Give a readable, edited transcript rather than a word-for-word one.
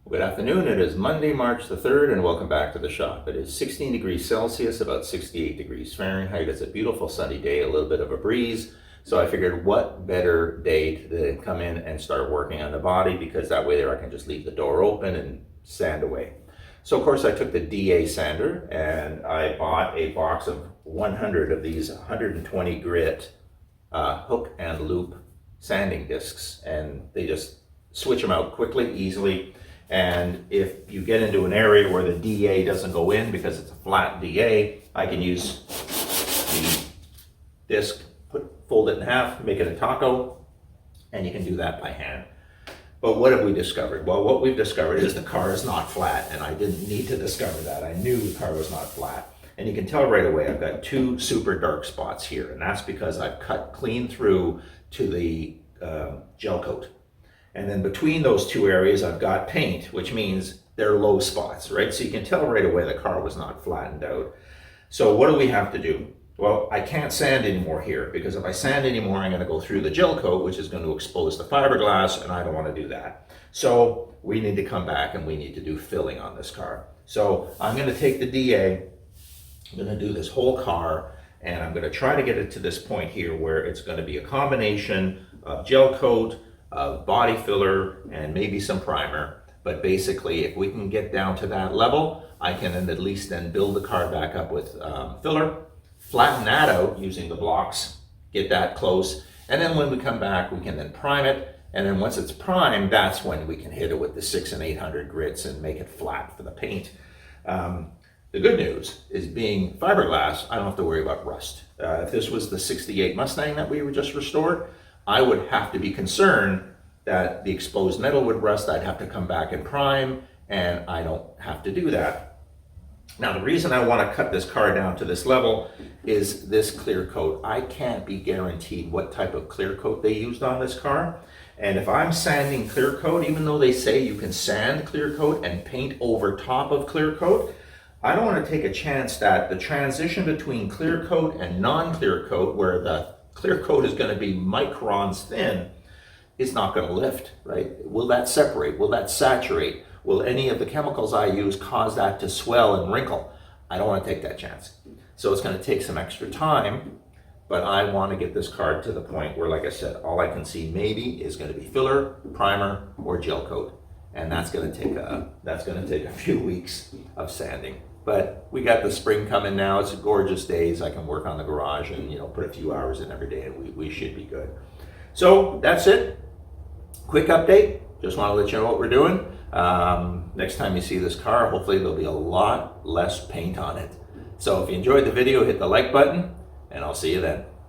Good afternoon. It is Monday, March the 3rd, and welcome back to the shop. It is 16 degrees Celsius, about 68 degrees Fahrenheit. It's a beautiful sunny day, a little bit of a breeze. So I figured what better day to come in and start working on the body, because that way there I can just leave the door open and sand away. So of course I took the DA sander and I bought a box of 100 of these 120 grit hook and loop sanding discs, and they just switch them out quickly, easily. And if you get into an area where the DA doesn't go in because it's a flat DA, I can use the disc, fold it in half, make it a taco, and you can do that by hand. But what have we discovered? Well, what we've discovered is the car is not flat, and I didn't need to discover that. I knew the car was not flat. And you can tell right away I've got two super dark spots here, and that's because I've cut clean through to the gel coat. And then between those two areas, I've got paint, which means they're low spots, right? So you can tell right away the car was not flattened out. So what do we have to do? Well, I can't sand anymore here, because if I sand anymore, I'm gonna go through the gel coat, which is going to expose the fiberglass, and I don't want to do that. So we need to come back and we need to do filling on this car. So I'm gonna take the DA, I'm gonna do this whole car, and I'm gonna try to get it to this point here where it's gonna be a combination of gel coat, body filler, and maybe some primer. But basically, if we can get down to that level, I can then at least then build the car back up with filler, flatten that out using the blocks, get that close, and then when we come back, we can then prime it. And then once it's primed, that's when we can hit it with the 600 and 800 grits and make it flat for the paint. The good news is, being fiberglass, I don't have to worry about rust. If this was the 68 Mustang that we were just restored, I would have to be concerned that the exposed metal would rust. I'd have to come back and prime, and I don't have to do that. Now, the reason I want to cut this car down to this level is this clear coat. I can't be guaranteed what type of clear coat they used on this car. And if I'm sanding clear coat, even though they say you can sand clear coat and paint over top of clear coat, I don't want to take a chance that the transition between clear coat and non-clear coat, where the clear coat is going to be microns thin, is not going to lift, right? Will that separate? Will that saturate? Will any of the chemicals I use cause that to swell and wrinkle? I don't want to take that chance. So it's going to take some extra time, but I want to get this car to the point where, like I said, all I can see maybe is going to be filler, primer, or gel coat. And that's going to take a few weeks of sanding. But we got the spring coming now. It's gorgeous days. I can work on the garage and, put a few hours in every day, and we should be good. So that's it. Quick update. Just want to let you know what we're doing. Next time you see this car, hopefully there'll be a lot less paint on it. So if you enjoyed the video, hit the like button, and I'll see you then.